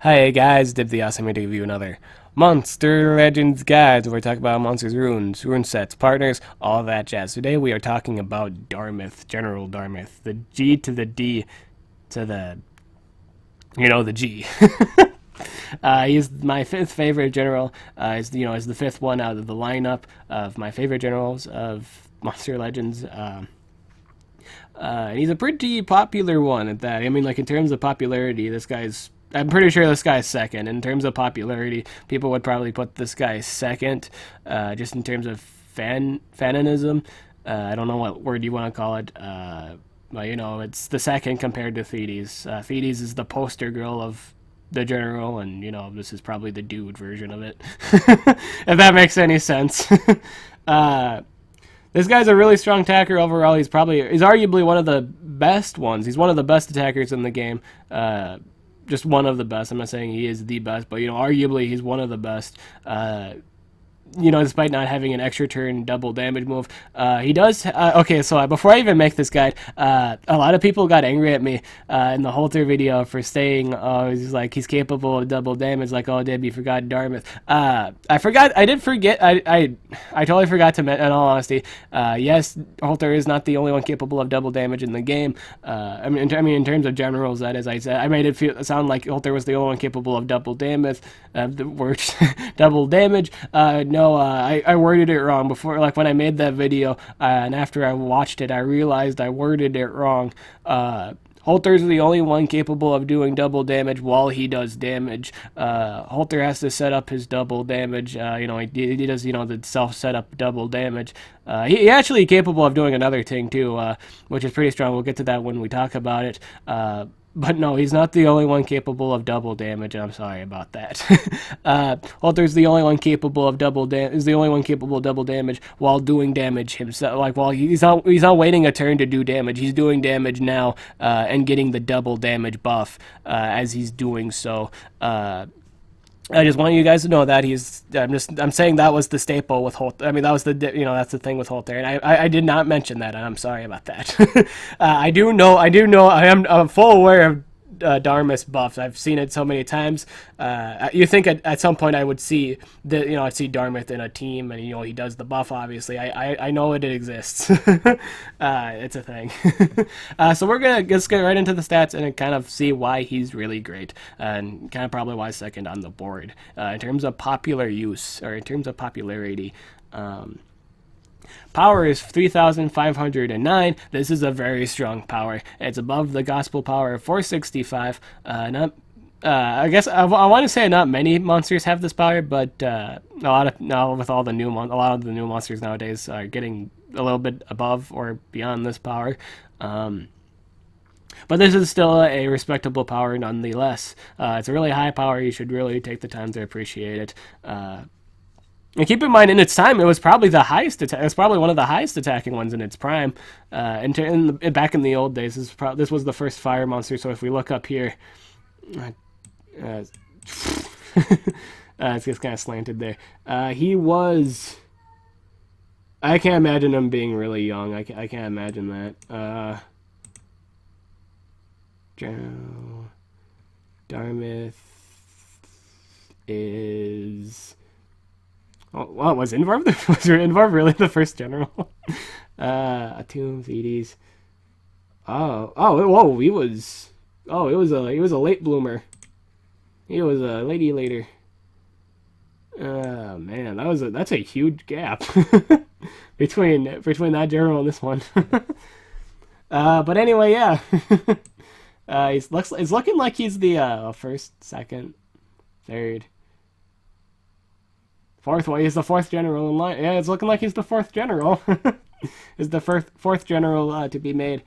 Hey guys, Dib the Awesome here to give you another Monster Legends guide where we talk about monsters, runes, rune sets, partners, all that jazz. Today we are talking about Darmith, General Darmith, the G to the D to the G. He's my fifth favorite general. Is the fifth one out of the lineup of my favorite generals of Monster Legends. And he's a pretty popular one at that. I mean, like in terms of popularity, this guy's. I'm pretty sure this guy's second. In terms of popularity, people would probably put this guy second, just in terms of fananism. I don't know what word you want to call it, but it's the second compared to Thedes. Thedes is the poster girl of the general, and this is probably the dude version of it, if that makes any sense. uh, this guy's a really strong attacker overall. He's arguably one of the best ones. He's one of the best attackers in the game. Just one of the best. I'm not saying he is the best, but arguably he's one of the best. Despite not having an extra turn double damage move. He does. Okay, so before I even make this guide, a lot of people got angry at me in the Holter video for saying, he's capable of double damage. Like, oh, Dib, you forgot Darmith. I forgot. I did forget. I totally forgot to mention, in all honesty. Yes, Holter is not the only one capable of double damage in the game. In terms of generals, that is, I made it sound like Holter was the only one capable of double damage. The word double damage. No, I worded it wrong before, like when I made that video, and after I watched it, I realized I worded it wrong. Holter's the only one capable of doing double damage while he does damage. Holter has to set up his double damage. He does, the self-setup double damage. He actually capable of doing another thing too, which is pretty strong. We'll get to that when we talk about it. But no, he's not the only one capable of double damage. I'm sorry about that. Holter's the only one capable of double damage while doing damage himself. Like while he's not waiting a turn to do damage. He's doing damage now and getting the double damage buff as he's doing so. I just want you guys to know that I'm saying that was the staple with Holter. I mean, that was that's the thing with Holter, and I did not mention that, and I'm sorry about that. I do know, I'm full aware of Darmith's buffs. I've seen it so many times. You think at some point I would see I'd see Darmith in a team, and he does the buff. Obviously, I know it exists. It's a thing. So we're gonna just get right into the stats and kind of see why he's really great, and kind of probably why second on the board in terms of popular use or in terms of popularity. Power is 3,509. This is a very strong power. It's above the gospel power of 465. I guess I want to say not many monsters have this power, but a lot of the new monsters nowadays are getting a little bit above or beyond this power. But this is still a respectable power nonetheless. It's a really high power. You should really take the time to appreciate it. And keep in mind, in its time, it was probably the highest. It's probably one of the highest attacking ones in its prime. Back in the old days, this was the first fire monster. So if we look up here, it's just kind of slanted there. He was. I can't imagine him being really young. I can't imagine that. Darmith is. Oh, well, was Invarv really the first general? Tomb, Thedes. Whoa, he was a late bloomer. He was a lady later. Man, that's a huge gap between that general and this one. But anyway, yeah. It's looking like he's the first, second, third. Fourth one. He's the fourth general in line. Yeah, it's looking like he's the fourth general. Is the fourth general to be made.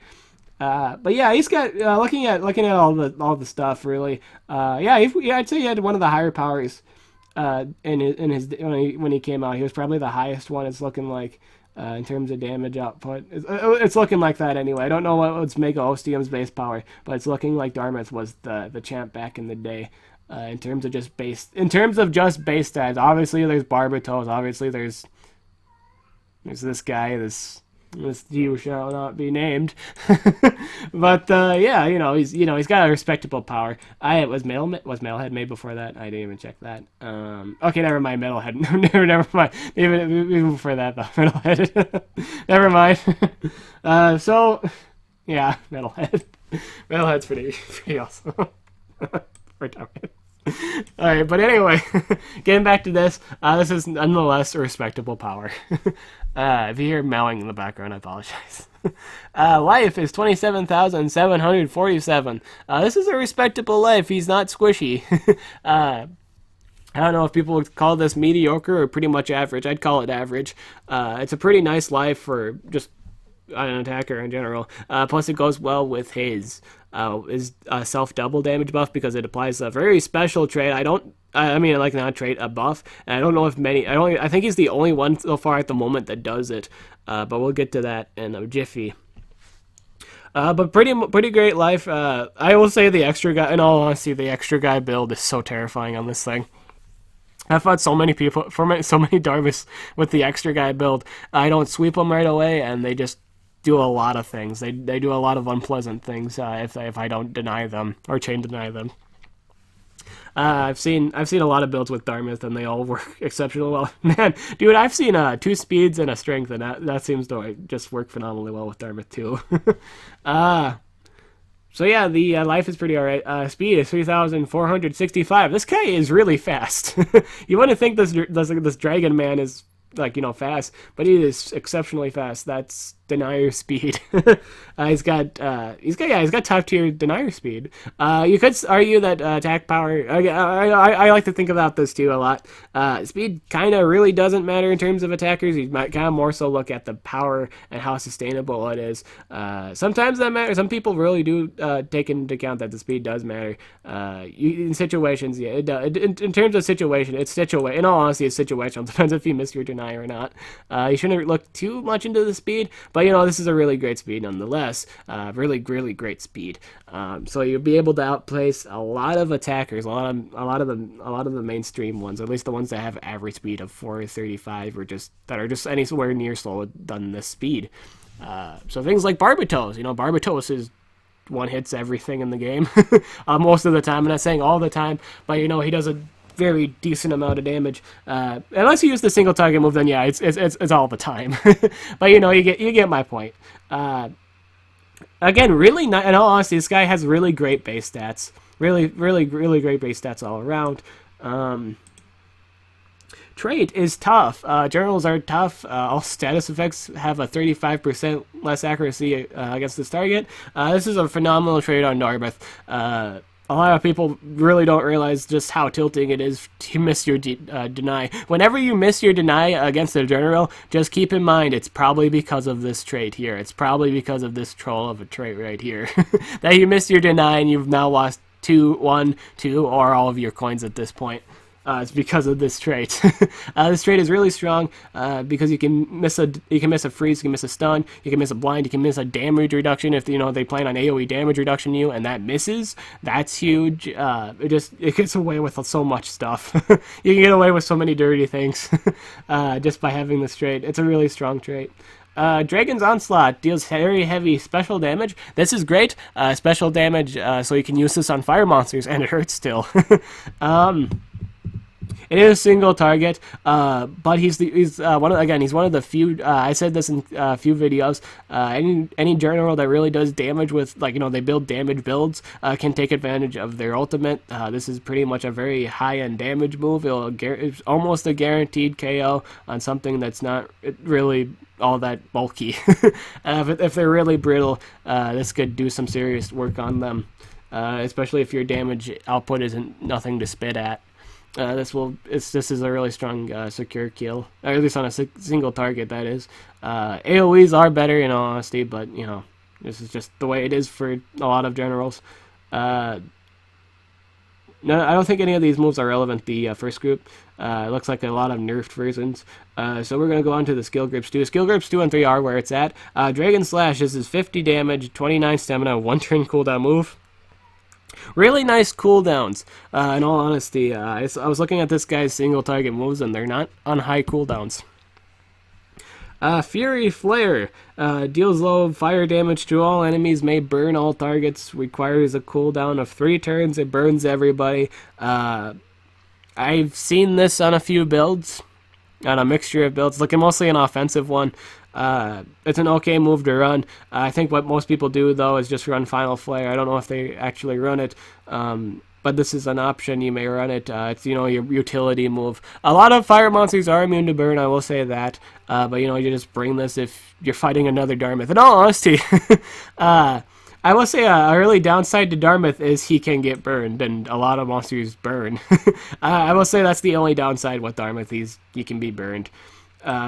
But yeah, he's got looking at all the stuff really. I'd say he had one of the higher powers in his when he came out. He was probably the highest one. It's looking like in terms of damage output. It's looking like that anyway. I don't know what's Mega Ostium's base power, but it's looking like Darmith was the champ back in the day. In terms of just base stats, obviously there's Barbatos, obviously there's this guy, this This you shall not be named. But yeah, he's got a respectable power. I was Metalhead made before that. I didn't even check that. Okay, never mind. Metalhead. Never mind. Even before that, though. Metalhead. Never mind. So yeah, Metalhead. Metalhead's pretty awesome. For Darmith. Alright, but anyway, getting back to this, this is nonetheless a respectable power. If you hear mowing in the background, I apologize. Life is 27,747. This is a respectable life. He's not squishy. I don't know if people would call this mediocre or pretty much average. I'd call it average. It's a pretty nice life for just an attacker in general. Plus, it goes well with his self double damage buff because it applies a very special trait. I mean, like not a trait, a buff. And I don't know if many. I think he's the only one so far at the moment that does it. But we'll get to that in a jiffy. But pretty great life. I will say the extra guy. In all honesty, the extra guy build is so terrifying on this thing. I've fought so many people, so many Darmiths with the extra guy build. I don't sweep them right away, and they just do a lot of things. They do a lot of unpleasant things if I don't deny them or chain deny them. I've seen a lot of builds with Darmith, and they all work exceptionally well. Man, dude, I've seen 2 speeds and a strength, and that seems to just work phenomenally well with Darmith too. So yeah, the life is pretty alright. Speed is 3,465. This guy is really fast. You wouldn't think this dragon man is fast, but he is exceptionally fast. That's denier speed. He's got top tier denier speed. You could argue that attack power. I like to think about this too a lot. Speed kind of really doesn't matter in terms of attackers. You might kind of more so look at the power and how sustainable it is. Sometimes that matters. Some people really do take into account that the speed does matter. In situations, yeah, it does. In terms of situation, it's situational. In all honesty, it's situational. It depends if you miss your deny or not. You shouldn't look too much into the speed. But this is a really great speed nonetheless. Really great speed. So you'll be able to outplace a lot of attackers, a lot of the mainstream ones, at least the ones that have average speed of 435 or that are just anywhere near slower than this speed. So things like Barbatos. Barbatos is one hits everything in the game most of the time. I'm not saying all the time, but he does a very decent amount of damage. Unless you use the single target move, then yeah, it's all the time. But you get my point. Again, really not. In all honesty, this guy has really great base stats. Really great base stats all around. Trait is tough. Generals are tough. All status effects have a 35% less accuracy against this target. This is a phenomenal trait on Darmith. A lot of people really don't realize just how tilting it is to miss your deny. Whenever you miss your deny against a general, just keep in mind it's probably because of this trait here. It's probably because of this troll of a trait right here. That you missed your deny and you've now lost 1, 2, or all of your coins at this point. It's because of this trait. This trait is really strong because you can miss a freeze, you can miss a stun, you can miss a blind, you can miss a damage reduction if they plan on AoE damage reduction you and that misses. That's huge. It gets away with so much stuff. You can get away with so many dirty things just by having this trait. It's a really strong trait. Dragon's Onslaught deals very heavy special damage. This is great. Special damage, so you can use this on fire monsters, and it hurts still. It is a single target, but he's one of the few. I said this in a few videos. Any general that really does damage with they build damage builds can take advantage of their ultimate. This is pretty much a very high-end damage move. It's almost a guaranteed KO on something that's not really all that bulky. If they're really brittle, this could do some serious work on them, especially if your damage output isn't nothing to spit at. This is a really strong secure kill, or at least on a single target. That is, AOE's are better in all honesty, but this is just the way it is for a lot of generals. No, I don't think any of these moves are relevant. The first group, it looks like a lot of nerfed versions. So we're gonna go on to the skill groups 2. Skill groups 2 and 3 are where it's at. Dragon Slash. This is 50 damage, 29 stamina, 1 turn cooldown move. Really nice cooldowns. In all honesty, I was looking at this guy's single target moves, and they're not on high cooldowns. Fury Flare deals low fire damage to all enemies, may burn all targets, requires a cooldown of 3 turns, it burns everybody. I've seen this on a few builds, on a mixture of builds, looking mostly an offensive one. It's an okay move to run. I think what most people do, though, is just run Final Flare. I don't know if they actually run it, but this is an option. You may run it. It's, your utility move. A lot of fire monsters are immune to burn, I will say that, but, you just bring this if you're fighting another Darmith. In all honesty, I will say a really downside to Darmith is he can get burned, and a lot of monsters burn. I will say that's the only downside with Darmith. He can be burned.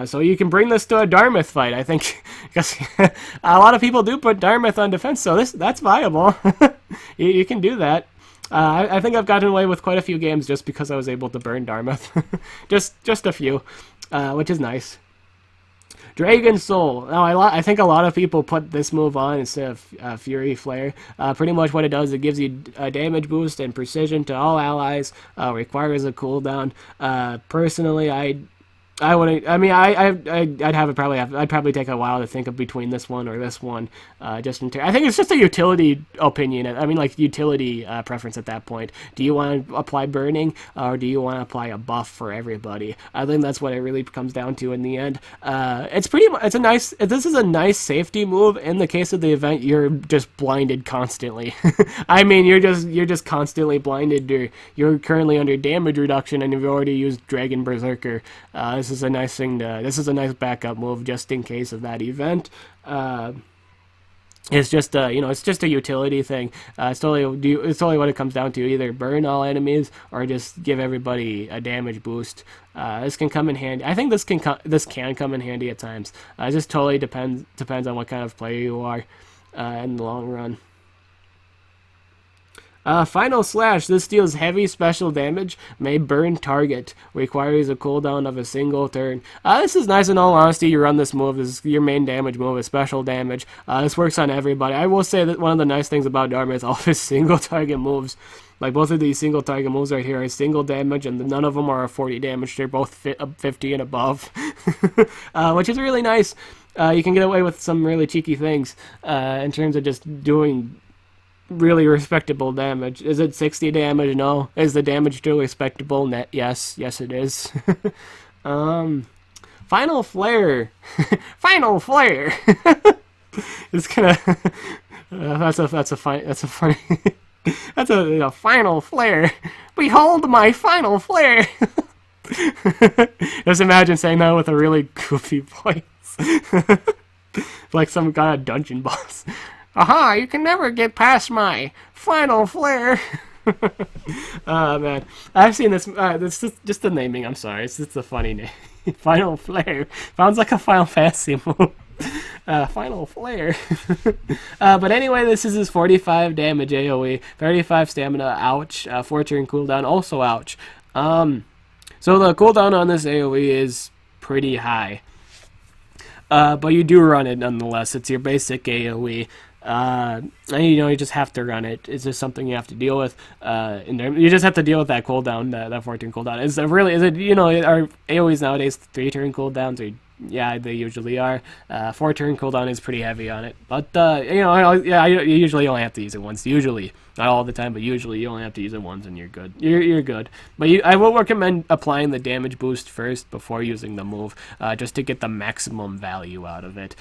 So you can bring this to a Darmith fight, I think, because a lot of people do put Darmith on defense, so that's viable. you can do that. I think I've gotten away with quite a few games just because I was able to burn Darmith. just a few, which is nice. Dragon Soul. Now, I think a lot of people put this move on instead of Fury Flare. Pretty much what it does, it gives you a damage boost and precision to all allies. Requires a cooldown. Personally, I wouldn't. I mean, I'd probably take a while to think of between this one or this one. I think it's just a utility opinion. I mean, like utility preference at that point. Do you want to apply burning, or do you want to apply a buff for everybody? I think that's what it really comes down to in the end. It's pretty much. This is a nice safety move. In the case of the event, you're just blinded constantly. I mean, you're just constantly blinded. You're currently under damage reduction, and you've already used Dragon Berserker. This is a nice backup move just in case of that event. It's just it's just a utility thing. It's totally what it comes down to. Either burn all enemies or just give everybody a damage boost. This can come in handy. I think this can come in handy at times. It just totally depends on what kind of player you are in the long run. Final Slash. This deals heavy special damage, may burn target, requires a cooldown of a single turn. This is nice in all honesty. You run this move, this is your main damage move, is special damage. This works on everybody. I will say that one of the nice things about Darmith is all of his single target moves. Like both of these single target moves right here are single damage, and none of them are 40 damage. They're both 50 and above, which is really nice. You can get away with some really cheeky things in terms of just doing really respectable damage. Is it 60 damage? No. Is the damage still respectable? Net? Yes it is. Final Flare. Final Flare. It's gonna. That's a funny. That's a Final Flare. Behold my Final Flare. Just imagine saying that with a really goofy voice, like some kind of dungeon boss. Aha, you can never get past my Final Flare. Man. I've seen this. This is just the naming, I'm sorry. It's just a funny name. Final Flare. Sounds like a Final Fantasy move. Final Flare. But anyway, this is his 45 damage AoE, 35 stamina, ouch. 4 turn cooldown, also ouch. So the cooldown on this AoE is pretty high. But you do run it nonetheless. It's your basic AoE. And, you just have to run it. It's just something you have to deal with. You just have to deal with that cooldown, that 4-turn cooldown. Are AoEs nowadays 3-turn cooldowns? Or, yeah, they usually are. 4-turn cooldown is pretty heavy on it. But, you usually only have to use it once. Usually. Not all the time, but usually you only have to use it once and you're good. You're good. But I will recommend applying the damage boost first before using the move, just to get the maximum value out of it.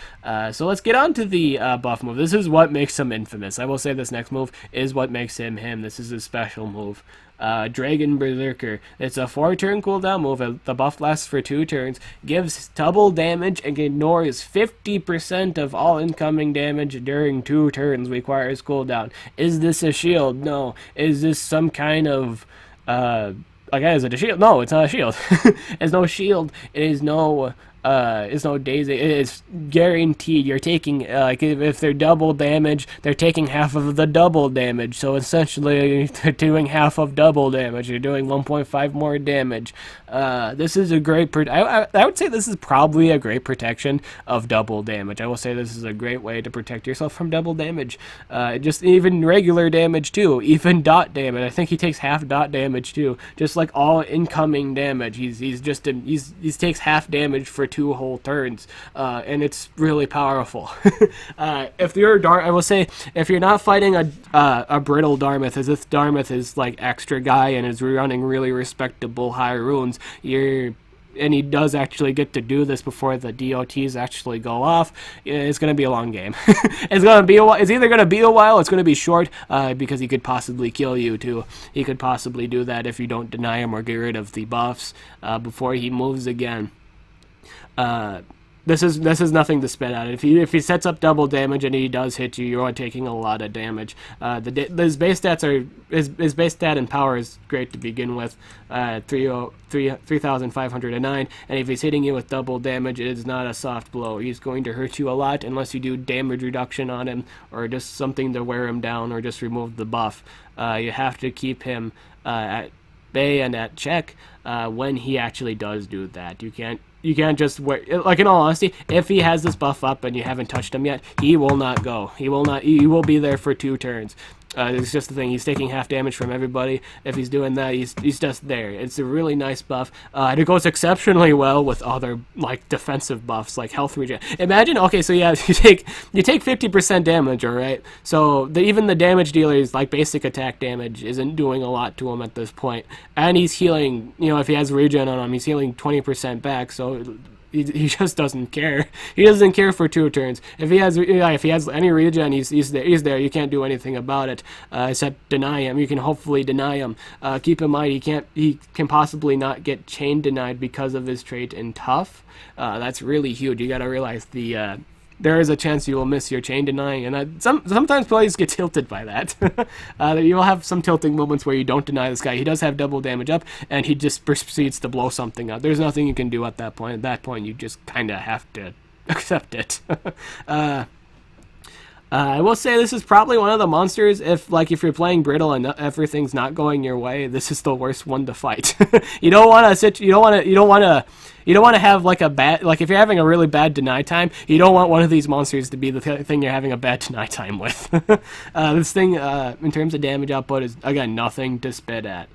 So let's get on to the buff move. This is what makes him infamous. I will say this next move is what makes him him. This is his special move. Dragon Berserker. It's a 4-turn cooldown move. The buff lasts for 2 turns, gives double damage, and ignores 50% of all incoming damage during 2 turns. Requires cooldown. Is this a shield? No. Is this some kind of is it a shield? No, it's not a shield. It's no shield. It is no daisy. It is guaranteed. You're taking, if they're double damage, they're taking half of the double damage. So essentially, they're doing half of double damage. You're doing 1.5 more damage. This is a great. I would say this is probably a great protection of double damage. I will say this is a great way to protect yourself from double damage. Just even regular damage too. Even dot damage. I think he takes half dot damage too. Just like all incoming damage. He takes half damage for 2 whole turns, and it's really powerful. If you're I will say, if you're not fighting a brittle Darmith, as if Darmith is like extra guy and is running really respectable high runes, and he does actually get to do this before the DOTs actually go off, it's going to be a long game. It's either going to be a while, it's going to be short, because he could possibly kill you too. He could possibly do that if you don't deny him or get rid of the buffs before he moves again. This is nothing to spit at. If he sets up double damage and he does hit you, you're taking a lot of damage. His base stat and power is great to begin with, 3,509. And if he's hitting you with double damage, it is not a soft blow. He's going to hurt you a lot unless you do damage reduction on him or just something to wear him down or just remove the buff. You have to keep him at bay and at check when he actually does do that. You can't just like, in all honesty, if he has this buff up and you haven't touched him yet, he will not go. He will be there for 2 turns. It's just the thing. He's taking half damage from everybody. If he's doing that, he's just there. It's a really nice buff. And it goes exceptionally well with other like defensive buffs like health regen. Imagine, okay, so yeah, you take 50% damage, all right. So even the damage dealers, like basic attack damage, isn't doing a lot to him at this point. And he's healing. If he has regen on him, he's healing 20% back. So he just doesn't care. He doesn't care for 2 turns. If he has any regen, he's there. You can't do anything about it except deny him. You can hopefully deny him. Keep in mind, he can possibly not get chain denied because of his trait in tough. That's really huge. You got to realize there is a chance you will miss your chain denying, and sometimes players get tilted by that. You will have some tilting moments where you don't deny this guy. He does have double damage up, and he just proceeds to blow something up. There's nothing you can do at that point. At that point, you just kind of have to accept it. I will say this is probably one of the monsters. If you're playing brittle and everything's not going your way, this is the worst one to fight. You don't want to have like a bad, like if you're having a really bad deny time, you don't want one of these monsters to be the thing you're having a bad deny time with. This thing, in terms of damage output, is again nothing to spit at.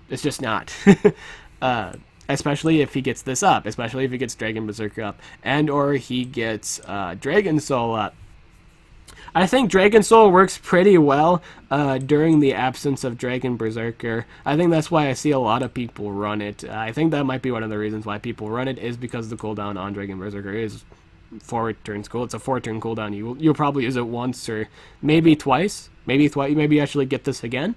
It's just not. Especially if he gets this up, especially if he gets Dragon Berserker up, and or he gets Dragon Soul up. I think Dragon Soul works pretty well during the absence of Dragon Berserker. I think that's why I see a lot of people run it. I think that might be one of the reasons why people run it, is because the cooldown on Dragon Berserker is 4 turns cool. It's a 4-turn cooldown. You'll probably use it once or maybe twice. Maybe actually get this again.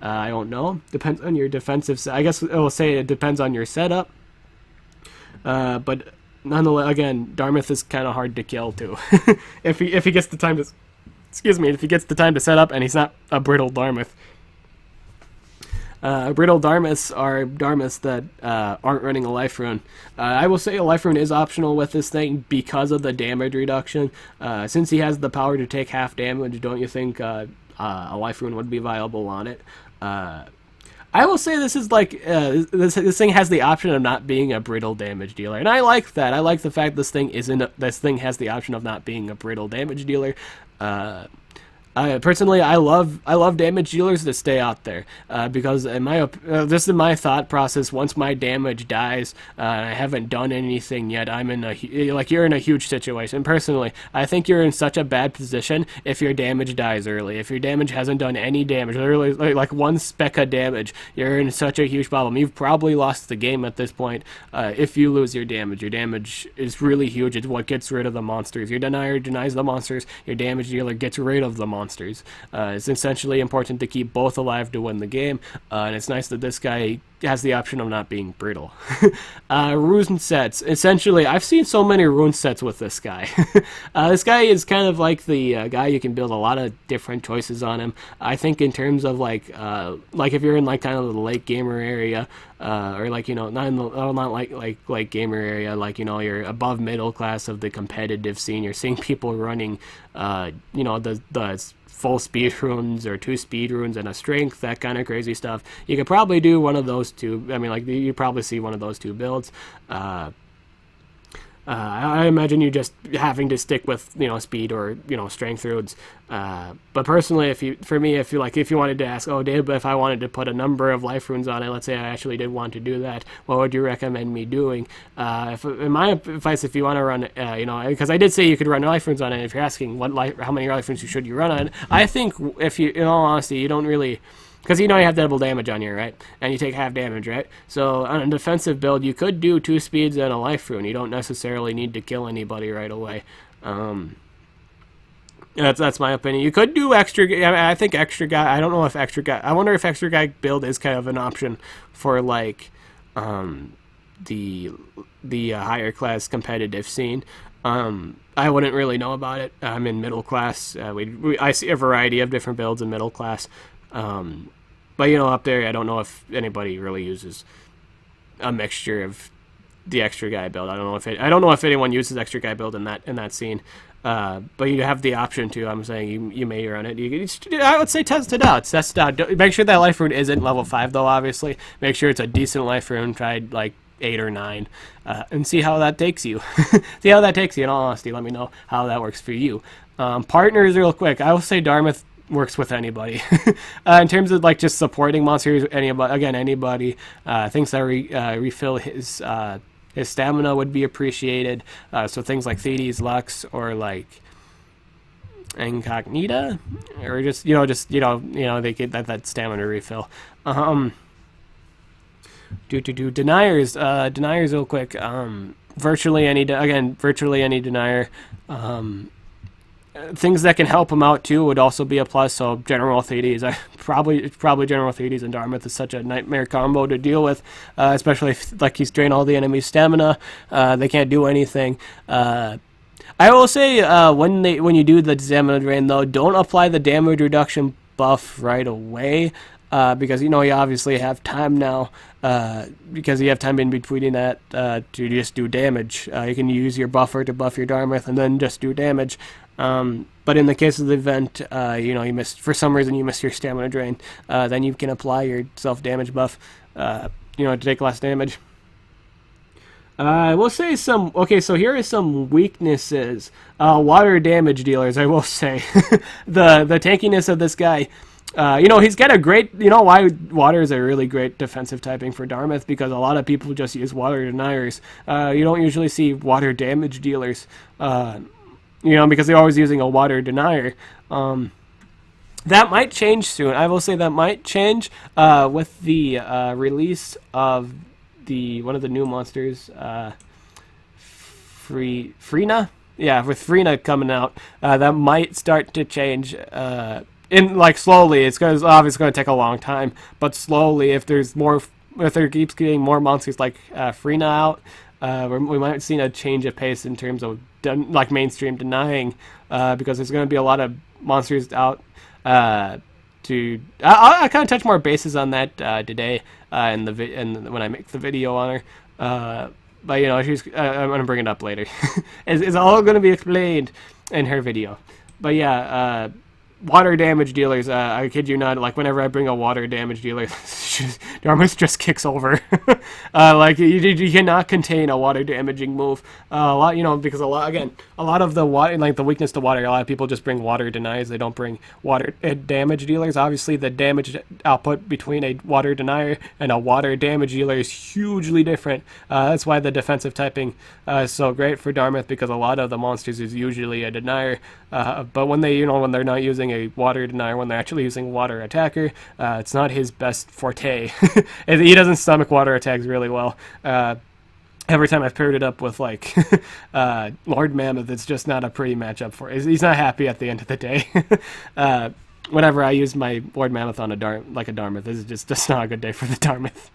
I don't know. Depends on your defensive. I guess it will say it depends on your setup. But nonetheless, again, Darmith is kind of hard to kill too. if he gets the time to. If he gets the time to set up and he's not a brittle Darmith. Brittle Darmiths are Darmiths that aren't running a life rune. I will say a life rune is optional with this thing because of the damage reduction. Since he has the power to take half damage, don't you think a life rune would be viable on it? I will say this is like this thing has the option of not being a brittle damage dealer, and I like that. I like the fact this thing has the option of not being a brittle damage dealer. Personally, I love damage dealers that stay out there because this is my thought process. Once my damage dies, I haven't done anything yet. You're in a huge situation. Personally, I think you're in such a bad position if your damage dies early. If your damage hasn't done any damage, literally like 1 speck of damage, you're in such a huge problem. You've probably lost the game at this point. If you lose your damage is really huge. It's what gets rid of the monsters. Your denier denies the monsters. Your damage dealer gets rid of the monsters. It's essentially important to keep both alive to win the game, and it's nice that this guy has the option of not being brittle. Rune sets. Essentially, I've seen so many rune sets with this guy. This guy is kind of like the guy you can build a lot of different choices on him. I think in terms of like if you're in like kind of the late gamer area, or like not like gamer area, like you're above middle class of the competitive scene. You're seeing people running, the full speed runes or 2 speed runes and a strength, that kind of crazy stuff. You could probably do one of those two. You probably see one of those 2 builds. I imagine you just having to stick with speed or strength roads. But personally, for me, if you wanted to ask, oh Dave, but if I wanted to put a number of life runes on it, let's say I actually did want to do that, what would you recommend me doing? If in my advice, if you want to run, because I did say you could run life runes on it. If you're asking how many life runes should you run on it, I think if you, in all honesty, you don't really. Because you have double damage on here, right? And you take half damage, right? So on a defensive build, you could do 2 speeds and a life rune. You don't necessarily need to kill anybody right away. That's my opinion. You could do extra. I think extra guy. I don't know if extra guy. I wonder if extra guy build is kind of an option for like the higher class competitive scene. I wouldn't really know about it. I'm in middle class. I see a variety of different builds in middle class. But up there, I don't know if anybody really uses a mixture of the extra guy build. I don't know if anyone uses extra guy build in that scene. But you have the option to. I'm saying you may run it. I would say test it out. Test it out. Make sure that life rune isn't level 5 though. Obviously, make sure it's a decent life rune. Try like 8 or 9, and see how that takes you. See how that takes you. In all honesty, let me know how that works for you. Partners, real quick. I will say Darmith works with anybody. In terms of like just supporting monsters, anybody thinks that refill his stamina would be appreciated. So things like Thedes, Lux, or like Incognita, or just they get that stamina refill. Deniers. Deniers real quick. Virtually any denier. Things that can help him out too would also be a plus. So General Thedes, probably General Thedes and Darmith is such a nightmare combo to deal with, especially if like he's drained all the enemy's stamina. They can't do anything. I will say when you do the stamina drain though, don't apply the damage reduction buff right away. Because you obviously have time now, because you have time in between that to just do damage. You can use your buffer to buff your Darmith and then just do damage. But in the case of the event, you missed, for some reason you missed your stamina drain, then you can apply your self-damage buff, to take less damage. I will say so here are some weaknesses. Water damage dealers, I will say. the tankiness of this guy. He's got a great, why water is a really great defensive typing for Darmith, because a lot of people just use water deniers. You don't usually see water damage dealers, because they're always using a water denier. That might change soon. I will say that might change with the release of one of the new monsters, Freena? Yeah, with Freena coming out, that might start to change. Slowly, it's obviously going to take a long time, but slowly, if there keeps getting more monsters like Freena out, we might see a change of pace in terms of mainstream denying, because there's going to be a lot of monsters out. I'll kind of touch more bases on that today when I make the video on her. But I'm going to bring it up later. It's all going to be explained in her video. But yeah. Water damage dealers, I kid you not, like whenever I bring a water damage dealer, Darmith just kicks over. You cannot contain a water damaging move. Because a lot of the water, the weakness to water, a lot of people just bring water deniers. They don't bring water damage dealers. Obviously, the damage output between a water denier and a water damage dealer is hugely different. That's why the defensive typing is so great for Darmith, because a lot of the monsters is usually a denier. But when when they're not using a water denier, when they're actually using water attacker, it's not his best forte. He doesn't stomach water attacks really well. Every time I've paired it up with Lord Mammoth, it's just not a pretty matchup for him. He's not happy at the end of the day. Whenever I use my Lord Mammoth on a Darmith, this is just not a good day for the Darmith.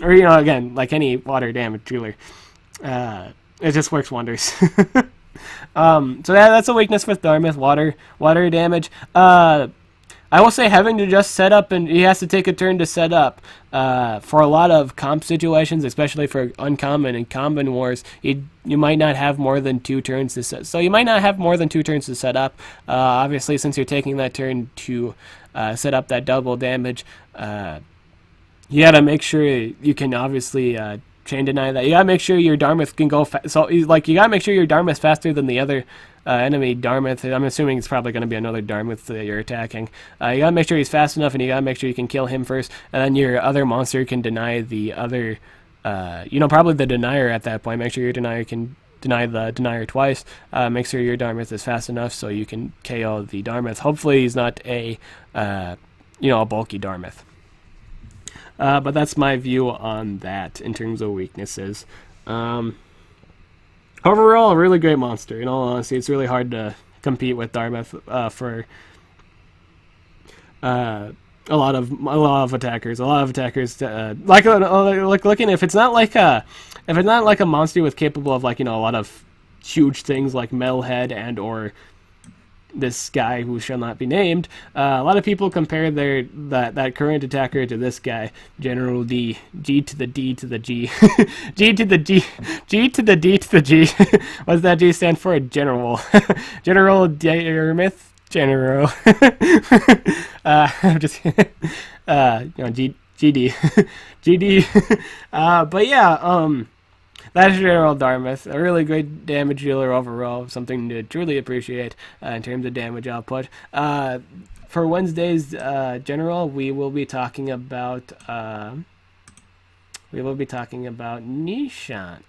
Again, like any water damage dealer, it just works wonders. So that's a weakness with Darmith, water damage. I will say having to just set up, and he has to take a turn to set up. For a lot of comp situations, especially for uncommon and common wars, you might not have more than 2 turns to set. So you might not have more than 2 turns to set up. Obviously, since you're taking that turn to set up that double damage, you gotta make sure you can obviously chain deny that. You gotta make sure your Darmith can go. So like you gotta make sure your Darmith's faster than the other enemy Darmith. I'm assuming it's probably gonna be another Darmith that you're attacking. You gotta make sure he's fast enough, and you gotta make sure you can kill him first, and then your other monster can deny the other. Probably the denier at that point. Make sure your denier can deny the denier twice. Make sure your Darmith is fast enough so you can KO the Darmith. Hopefully he's not a a bulky Darmith. But that's my view on that in terms of weaknesses. Overall, a really great monster. In all honesty, it's really hard to compete with Darmith for a lot of attackers. A lot of attackers like looking if it's not like a monster with capable of a lot of huge things like Metalhead and or this guy who shall not be named. A lot of people compare that current attacker to this guy, General D, G to the D to the G, G to the D, G to the D to the G. What does that G stand for? General, General Darmith, General. I'm just, GD, GD. But yeah, that's General Darmith, a really great damage dealer overall, something to truly appreciate in terms of damage output. For Wednesday's General, we will be talking about Nishant.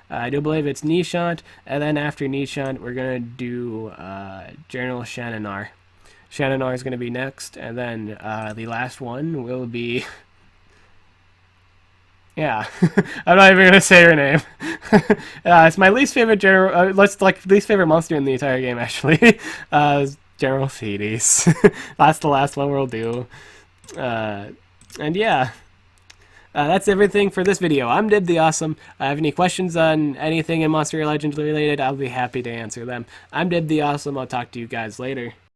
I do believe it's Nishant, and then after Nishant, we're gonna do General Shananar. Shananar is gonna be next, and then the last one will be. Yeah, I'm not even gonna say her name. It's my least favorite general. Least favorite monster in the entire game, actually. General Fedes. That's the last one we'll do. And yeah, that's everything for this video. I'm Dib the Awesome. Have any questions on anything in Monster Legends related? I'll be happy to answer them. I'm Dib the Awesome. I'll talk to you guys later.